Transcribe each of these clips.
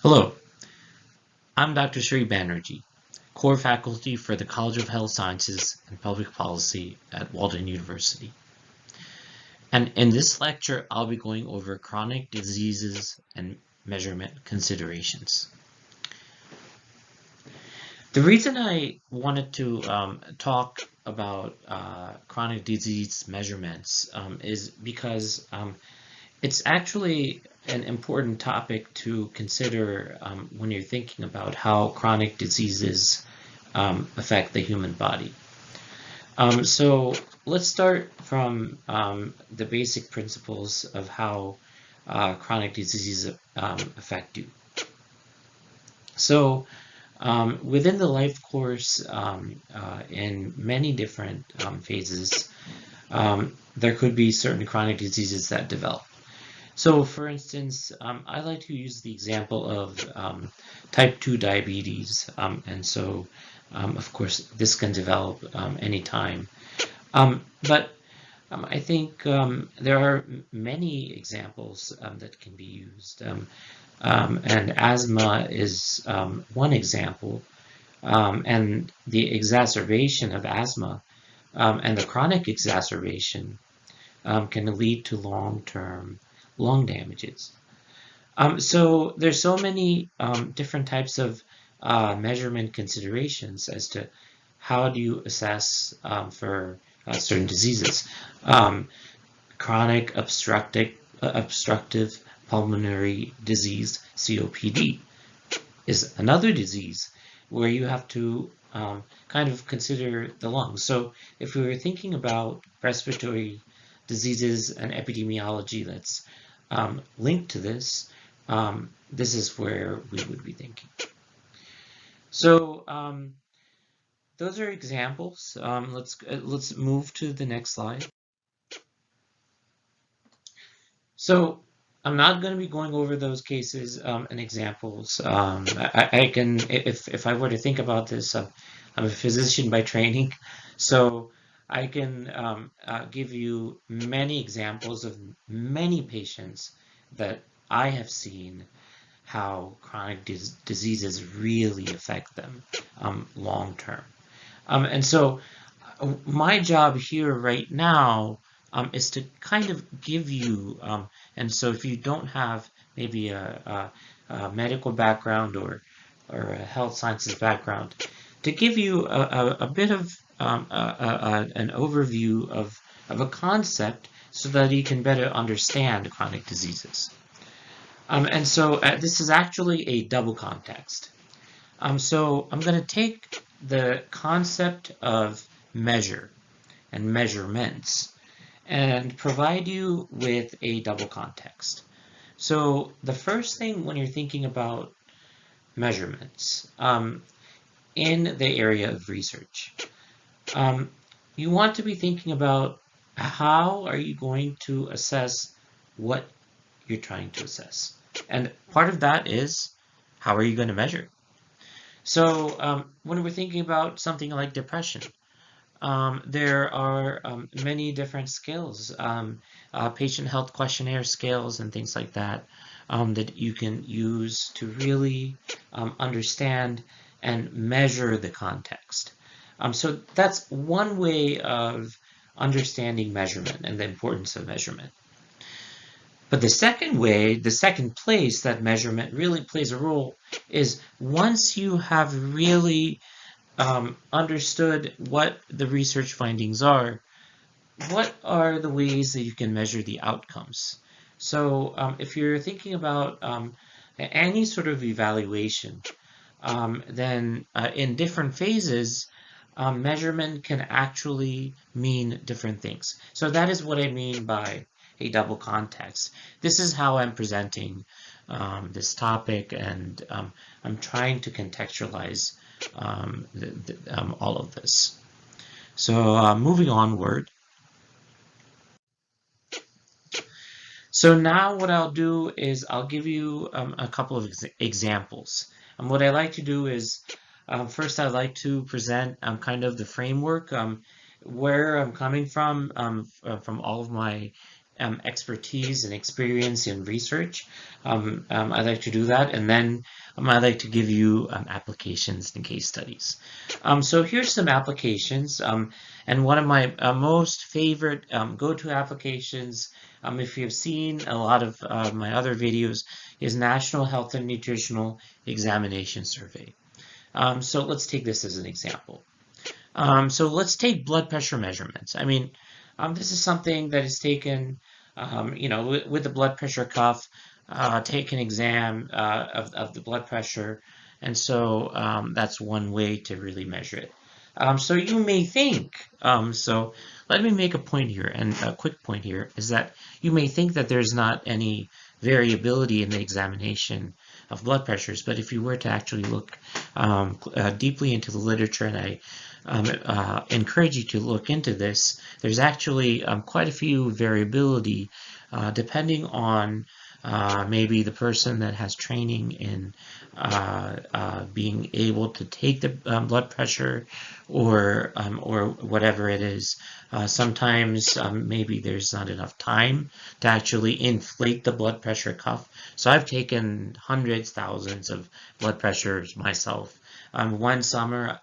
Hello, I'm Dr. Sri Banerjee, core faculty for the College of Health Sciences and Public Policy at Walden University. And in this lecture, I'll be going over chronic diseases and measurement considerations. The reason I wanted to talk about chronic disease measurements is because it's actually an important topic to consider when you're thinking about how chronic diseases affect the human body. So let's start from the basic principles of how chronic diseases affect you. So within the life course, in many different phases, there could be certain chronic diseases that develop. So, for instance, I like to use the example of type 2 diabetes, and so, of course, this can develop anytime. But I think there are many examples that can be used, and asthma is one example, and the exacerbation of asthma and the chronic exacerbation can lead to long-term lung damages. So there's so many different types of measurement considerations as to how do you assess for certain diseases. Um, Chronic obstructive pulmonary disease, COPD, is another disease where you have to kind of consider the lungs. So if we were thinking about respiratory diseases and epidemiology that's linked to this, this is where we would be thinking. So those are examples. Let's move to the next slide. So I'm not going to be going over those cases and examples. I can, if I were to think about this, I'm a physician by training, so I can give you many examples of many patients that I have seen how chronic diseases really affect them long term. And so my job here right now is to kind of give you, and so if you don't have maybe a medical background or a health sciences background, to give you a bit of an overview of a concept so that you can better understand chronic diseases. And so this is actually a double context. So I'm going to take the concept of measure and measurements and provide you with a double context. So the first thing when you're thinking about measurements in the area of research, you want to be thinking about how are you going to assess what you're trying to assess. And part of that is how are you going to measure? So when we're thinking about something like depression, there are many different scales, patient health questionnaire scales and things like that, that you can use to really understand and measure the context. So that's one way of understanding measurement and the importance of measurement. But the second way, the second place that measurement really plays a role is once you have really understood what the research findings are, what are the ways that you can measure the outcomes? So if you're thinking about any sort of evaluation, then in different phases, measurement can actually mean different things. So that is what I mean by a double context. This is how I'm presenting this topic, and I'm trying to contextualize all of this. So moving onward. So now what I'll do is I'll give you a couple of examples. And what I like to do is first I'd like to present kind of the framework, where I'm coming from all of my expertise and experience in research, I like to do that, and then I like to give you applications and case studies. So here's some applications, and one of my most favorite go-to applications, if you've seen a lot of my other videos, is National Health and Nutritional Examination Survey. So let's take this as an example. So let's take blood pressure measurements. I mean, this is something that is taken, with the blood pressure cuff, take an exam of the blood pressure, and so that's one way to really measure it. So you may think, so let me make a point here, and a quick point here is that you may think that there's not any variability in the examination of blood pressures, but if you were to actually look deeply into the literature, and I encourage you to look into this, there's actually quite a few variability depending on maybe the person that has training in being able to take the blood pressure, or whatever it is. Sometimes maybe there's not enough time to actually inflate the blood pressure cuff. So I've taken hundreds, thousands of blood pressures myself. One summer,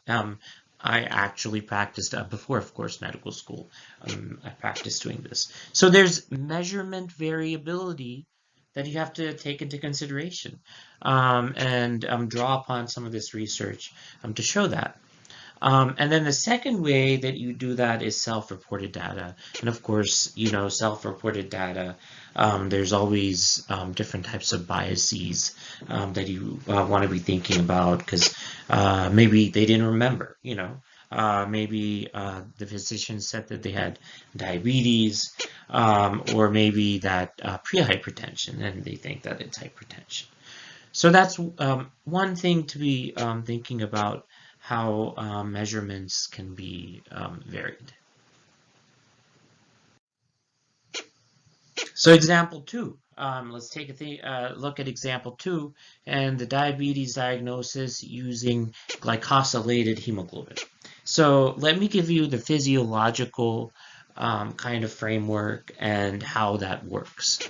I actually practiced before, of course, medical school. I practiced doing this. So there's measurement variability that you have to take into consideration, and draw upon some of this research to show that. And then the second way that you do that is self-reported data. And of course, self-reported data, there's always different types of biases that you want to be thinking about, because maybe they didn't remember, maybe the physician said that they had diabetes, or maybe that pre-hypertension, and they think that it's hypertension. So that's one thing to be thinking about, how measurements can be varied. So example 2, let's take a look at example 2, and the diabetes diagnosis using glycosylated hemoglobin. So let me give you the physiological kind of framework and how that works.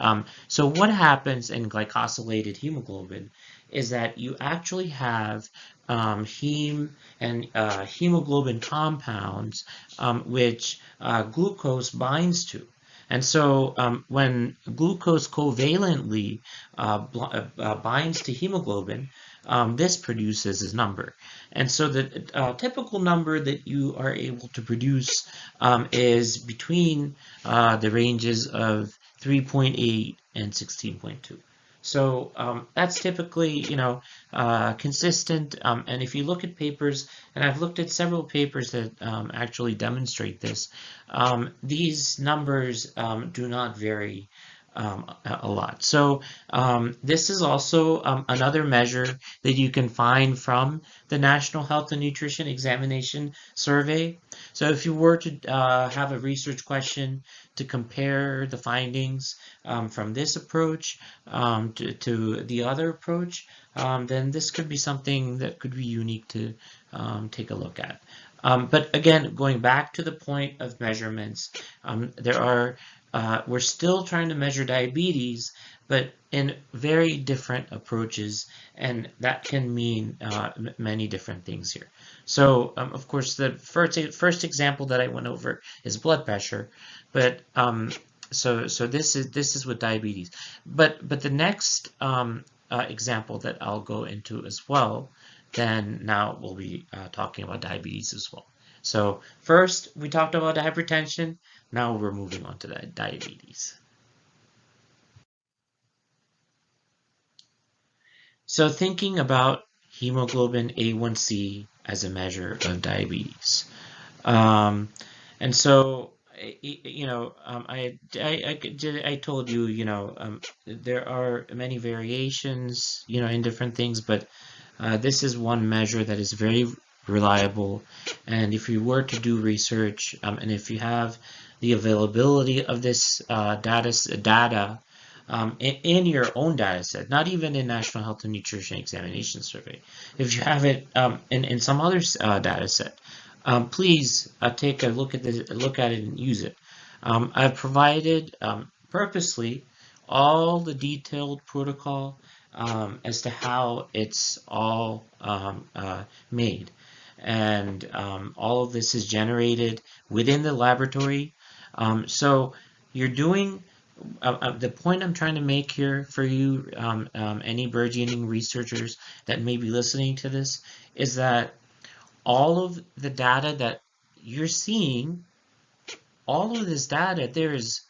So what happens in glycosylated hemoglobin is that you actually have heme and hemoglobin compounds which glucose binds to. And so when glucose covalently binds to hemoglobin, this produces a number. And so the typical number that you are able to produce is between the ranges of 3.8 and 16.2. So that's typically, consistent. And if you look at papers, and I've looked at several papers that actually demonstrate this, these numbers do not vary a lot. So this is also another measure that you can find from the National Health and Nutrition Examination Survey. So if you were to have a research question to compare the findings from this approach to the other approach, then this could be something that could be unique to take a look at. But again, going back to the point of measurements, we're still trying to measure diabetes, but in very different approaches, and that can mean many different things here. So, of course, the first example that I went over is blood pressure, but so this is with diabetes. But the next example that I'll go into as well, then now we'll be talking about diabetes as well. So first, we talked about hypertension. Now we're moving on to diabetes. So thinking about hemoglobin A1C as a measure of diabetes. And so, I told you, there are many variations, in different things, but this is one measure that is very reliable. And if you were to do research, and if you have the availability of this data in your own data set, not even in National Health and Nutrition Examination Survey, if you have it in some other data set, please take a look at it and use it. I've provided purposely all the detailed protocol as to how it's all made. And all of this is generated within the laboratory. So you're doing, the point I'm trying to make here for you, any burgeoning researchers that may be listening to this, is that all of the data that you're seeing, all of this data, there is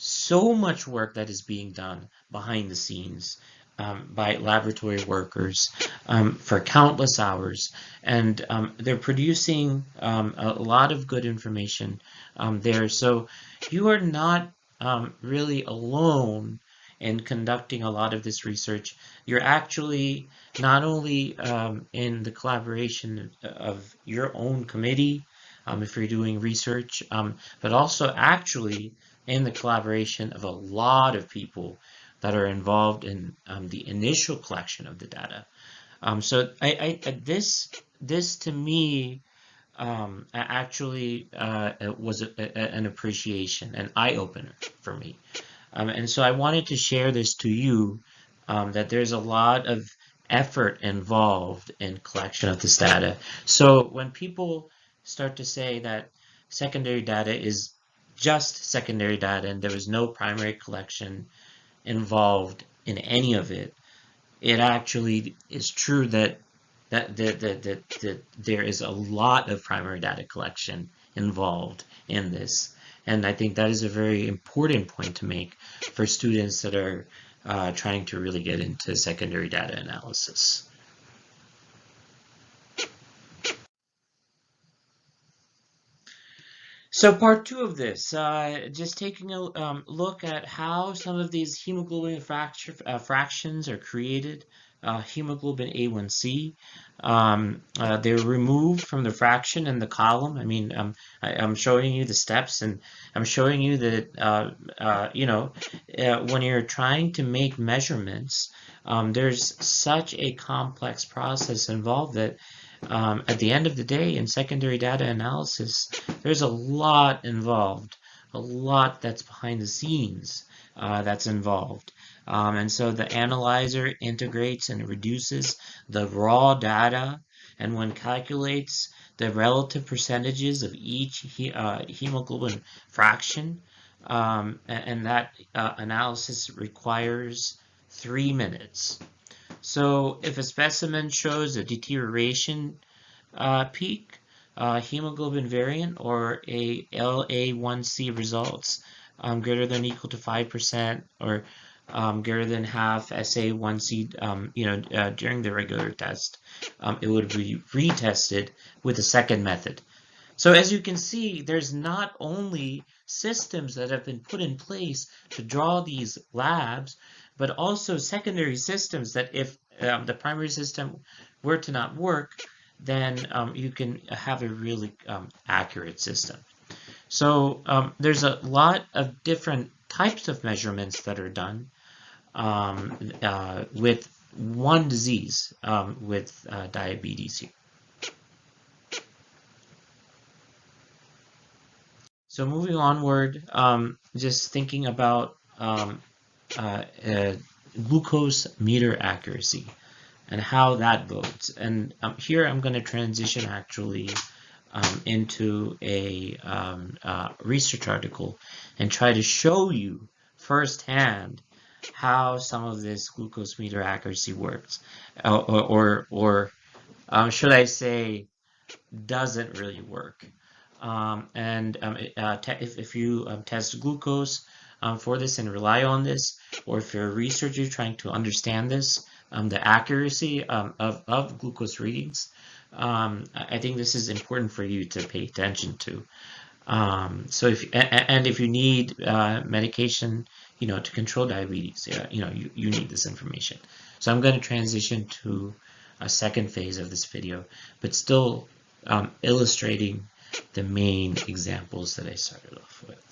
so much work that is being done behind the scenes by laboratory workers for countless hours, and they're producing a lot of good information there. So you are not really alone in conducting a lot of this research. You're actually not only in the collaboration of your own committee, if you're doing research, but also actually in the collaboration of a lot of people that are involved in the initial collection of the data. So this to me actually was an appreciation, an eye-opener for me. And so I wanted to share this to you, that there's a lot of effort involved in collection of this data. So when people start to say that secondary data is just secondary data and there was no primary collection involved in any of it, it actually is true that there is a lot of primary data collection involved in this. And I think that is a very important point to make for students that are trying to really get into secondary data analysis. So part two of this, just taking a look at how some of these hemoglobin fractions are created. Hemoglobin A1C, they're removed from the fraction in the column. I mean, I'm showing you the steps, and I'm showing you that, when you're trying to make measurements, there's such a complex process involved that at the end of the day, in secondary data analysis, there's a lot involved, a lot that's behind the scenes that's involved. And so the analyzer integrates and reduces the raw data, and when calculates the relative percentages of each hemoglobin fraction, and that analysis requires 3 minutes. So if a specimen shows a deterioration peak, hemoglobin variant, or a LA1C results greater than or equal to 5%, or greater than half SA1C, during the regular test, it would be retested with a second method. So as you can see, there's not only systems that have been put in place to draw these labs, but also secondary systems that if the primary system were to not work, then you can have a really accurate system. So there's a lot of different types of measurements that are done with one disease, with diabetes here. So moving onward, just thinking about glucose meter accuracy and how that votes. And here I'm going to transition actually into a research article and try to show you firsthand how some of this glucose meter accuracy works, or should I say doesn't really work. If you test glucose for this and rely on this, or if you're a researcher trying to understand this, the accuracy of glucose readings, I think this is important for you to pay attention to. So if you need medication, to control diabetes, you need this information. So I'm going to transition to a second phase of this video, but still illustrating the main examples that I started off with.